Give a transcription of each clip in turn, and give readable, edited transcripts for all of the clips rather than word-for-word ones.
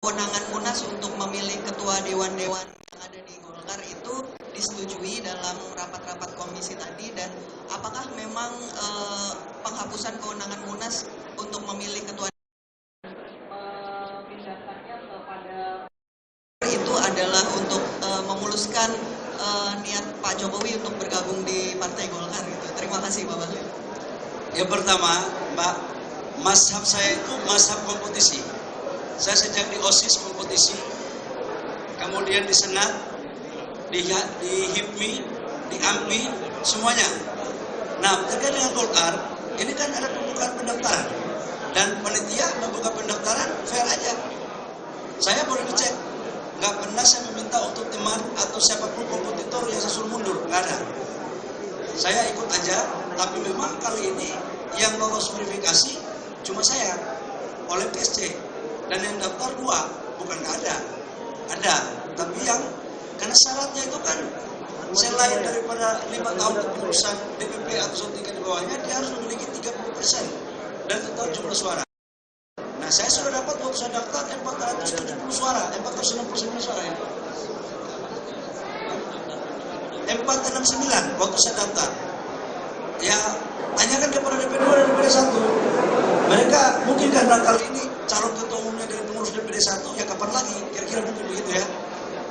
Kewenangan Munas untuk memilih ketua dewan-dewan yang ada di Golkar itu disetujui dalam rapat-rapat komisi tadi, dan apakah memang penghapusan kewenangan Munas untuk memilih ketua memindahkannya kepada itu adalah untuk memuluskan niat Pak Jokowi untuk bergabung di Partai Golkar gitu. Terima kasih Pak Bahlil. Yang pertama, Mbak, mazhab saya itu mazhab kompetisi. Saya sejak di OSIS kompetisi, kemudian di Senat, di HIPMI, di AMPI, semuanya. Nah, terkait dengan Golkar, ini kan ada pembukaan pendaftaran. Dan panitia membuka pendaftaran fair aja. Saya boleh dicek. Nggak pernah saya meminta untuk teman atau siapapun kompetitor yang saya suruh mundur. Nggak ada. Saya ikut aja, tapi memang kali ini yang lolos verifikasi cuma saya oleh PSC. Dan yang daftar 2, bukan nggak ada. Ada, tapi yang karena syaratnya itu kan selain daripada 5 tahun kepengurusan DPP atau tingkat di bawahnya, dia harus memiliki 30% dan total jumlah suara. Nah, saya sudah dapat waktu saya daftar 470 suara, 469 suara ya. 469 waktu saya daftar. Ya, tanyakan kepada DPD 2 dan DPD 1. Mereka mungkin karena kali ini calon ketua umumnya dari pengurus DPD 1, ya kapan lagi? Kira-kira mungkin begitu ya.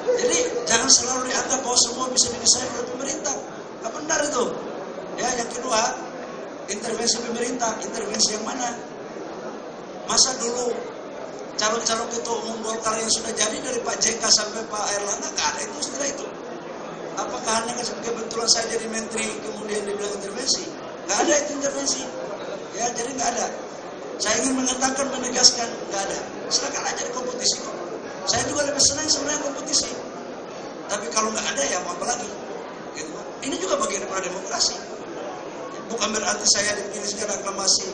Jadi jangan selalu dianggap bahwa semua bisa didesain oleh pemerintah. Nggak benar itu. Ya, yang kedua, intervensi pemerintah. Intervensi yang mana? Masa dulu calon-calon ketua umum Golkar yang sudah jadi dari Pak JK sampai Pak Erlangga nggak ada itu setelah itu. Apakah hanya kebetulan saya jadi menteri kemudian dibilang intervensi? Nggak ada itu intervensi. Ya, jadi nggak ada. Saya ingin mengatakan, menegaskan, nggak ada. Silakan aja di kompetisi kok. Saya juga lebih senang sebenarnya kompetisi. Tapi kalau nggak ada ya mau apa lagi? Gitu. Ini juga bagian dari demokrasi. Bukan berarti saya dipilih secara aklamasi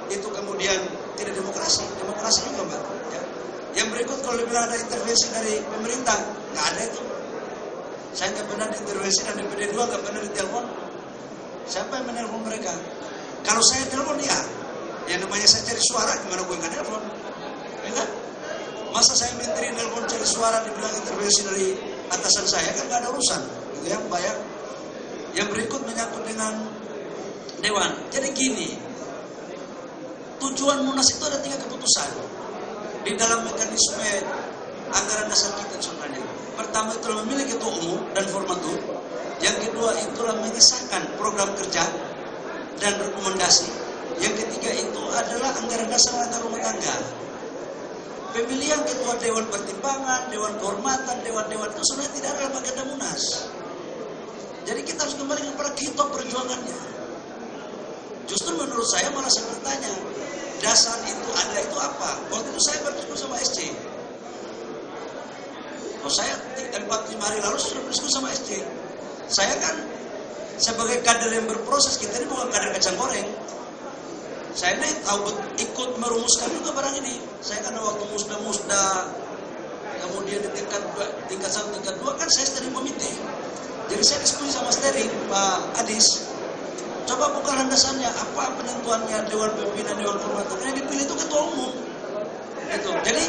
itu kemudian tidak demokrasi. Demokrasi juga, Mbak. Ya. Yang berikut kalau dibilang ada intervensi dari pemerintah, nggak ada itu. Saya nggak pernah diintervensi dan DPD 2 nggak pernah ditelepon. Siapa yang menelpon mereka? Kalau saya telepon dia, yang namanya saya cari suara, gimana gue nggak telepon? Ya kan? Masa saya menteri telepon cari suara dibilang intervensi dari atasan saya, kan nggak ada urusan. Gitu ya, bayar. Yang berikut menyangkut dengan dewan. Jadi gini, tujuan Munas itu ada 3 keputusan di dalam mekanisme anggaran dasar kita sebenarnya. Pertama itu memilih ketua umum dan formatur. Yang kedua itulah mengesahkan program kerja dan rekomendasi. Yang ketiga itu adalah anggaran dasar rumah tangga. Pemilihan ketua dewan pertimbangan, dewan kehormatan, dewan-dewan itu sebenarnya tidak ada dalam agenda Munas. Jadi kita harus kembali kepada kita perjuangannya. Justru menurut saya malah saya bertanya, dasar itu ada itu apa? Waktu itu saya berdiskusi sama SC. Saya 4-5 hari lalu sudah berdiskusi sama SC. Saya kan sebagai kader yang berproses, kita ini bukan kader kacang goreng. Saya ini tahu ikut merumuskan juga barang ini. Saya kan waktu musda, kemudian di tingkat 1, tingkat 2 kan saya steering committee. Jadi saya diskusi sama steering Pak Adis. Coba buka landasannya, apa penentuannya dewan pimpinan, dewan kehormatan yang dipilih itu ketua umum. Gitu. Jadi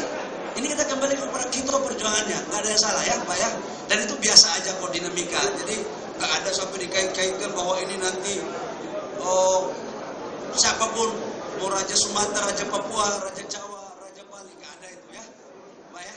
ini kita kembali kepada kita perjuangannya, nggak ada yang salah ya Pak ya. Dan itu biasa aja kok dinamika. Jadi nggak ada sampai dikait-kaitkan bahwa ini nanti siapapun, mau Raja Sumatera, Raja Papua, Raja Jawa, Raja Bali, nggak ada itu ya, Pak ya.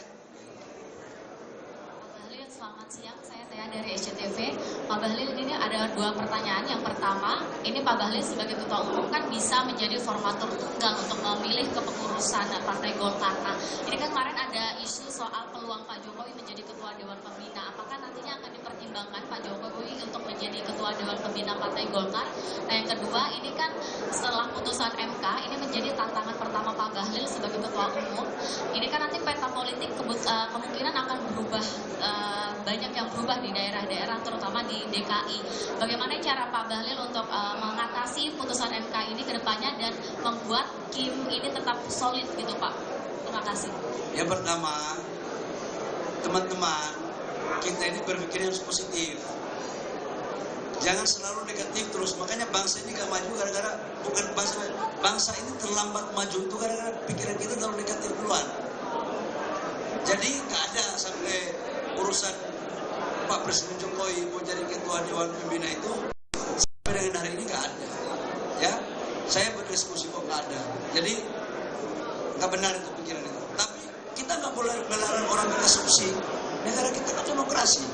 Pak Bahlil, selamat siang. Saya Tia dari SCTV. Pak Bahlil, ini ada 2 pertanyaan. Yang pertama, ini Pak Bahlil sebagai ketua umum kan bisa menjadi formatur tunggal untuk memilih kepengurusan Partai Golkar. Nah, ini kan kemarin ada isu soal peluang Pak Jokowi menjadi ketua Dewan Pembina. Apakah nantinya akan dipertimbangkan Pak Jokowi untuk menjadi ketua Dewan Pembina Partai Golkar? Nah, yang kedua, ini kan setelah putusan MK, ini menjadi tantangan pertama Pak Bahlil sebagai ketua umum. Ini kan nanti peta politik kemungkinan akan berubah, banyak yang berubah di daerah-daerah, terutama di DKI. Bagaimana cara Pak Bahlil untuk mengatasi putusan MK ini ke depannya dan membuat Kim ini tetap solid gitu Pak? Terima kasih. Yang pertama, teman-teman, kita ini berpikir yang positif. Jangan selalu negatif terus. Makanya bangsa ini gak maju gara-gara, bukan bangsa ini terlambat maju itu gara-gara pikiran kita terlalu negatif duluan. Jadi nggak ada sampai urusan Pak Presiden Jokowi mau jadi ketua Dewan Pembina itu sampai dengan hari ini nggak ada. Ya, saya berdiskusi kok nggak ada. Jadi nggak benar itu pikiran itu. Tapi kita nggak boleh melarang orang berasumsi. Negara kita kan demokrasi.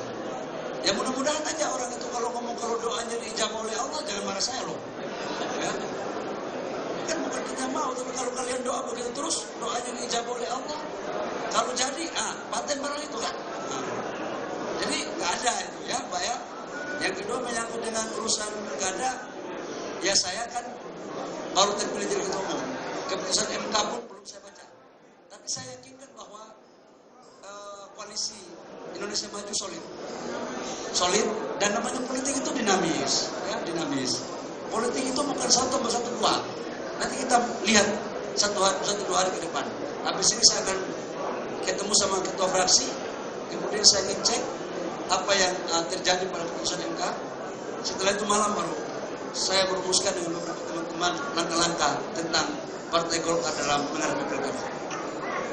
Ya mudah-mudahan aja orang itu kalau ngomong kalau doanya diijabah oleh Allah, jangan marah saya loh. Ya. Kan bukan kita mau, tapi kalau kalian doa begitu terus, doanya diijabah oleh Allah. Kalau jadi, paten barang itu kan. Jadi nggak ada itu ya, Pak ya. Yang kedua menyangkut dengan urusan pilkada, ya saya kan baru terpilih jadi ketua umum. Keputusan MK pun belum saya baca. Tapi saya yakinkan bahwa koalisi Indonesia Maju solid dan namanya politik itu dinamis, ya dinamis. Politik itu bukan 1+1=2. Nanti kita lihat 1-2 hari ke depan. Habis ini saya akan ketemu sama ketua fraksi, kemudian saya ngecek apa yang terjadi pada keputusan MK. Setelah itu malam baru saya merumuskan dengan beberapa teman-teman langkah-langkah tentang Partai Golkar dalam menghadapi pilkada.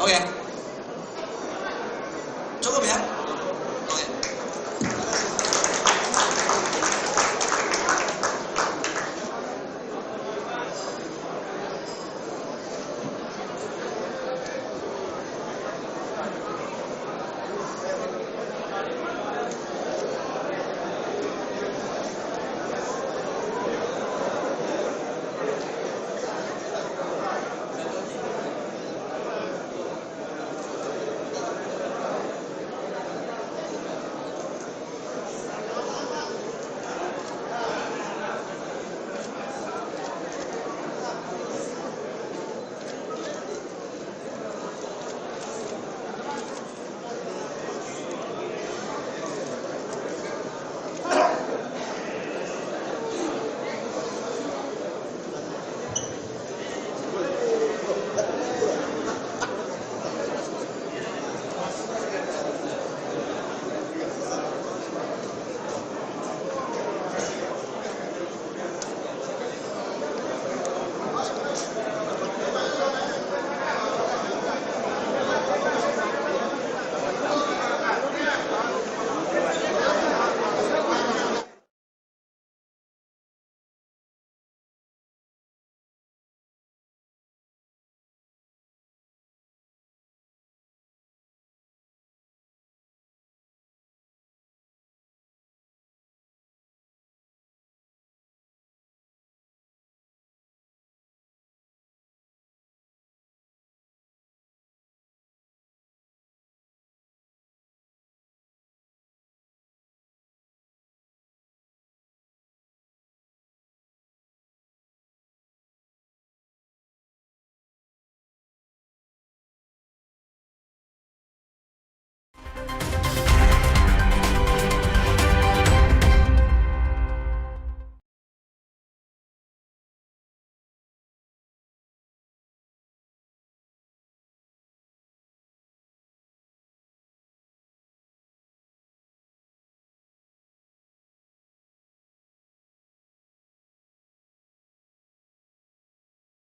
Oke.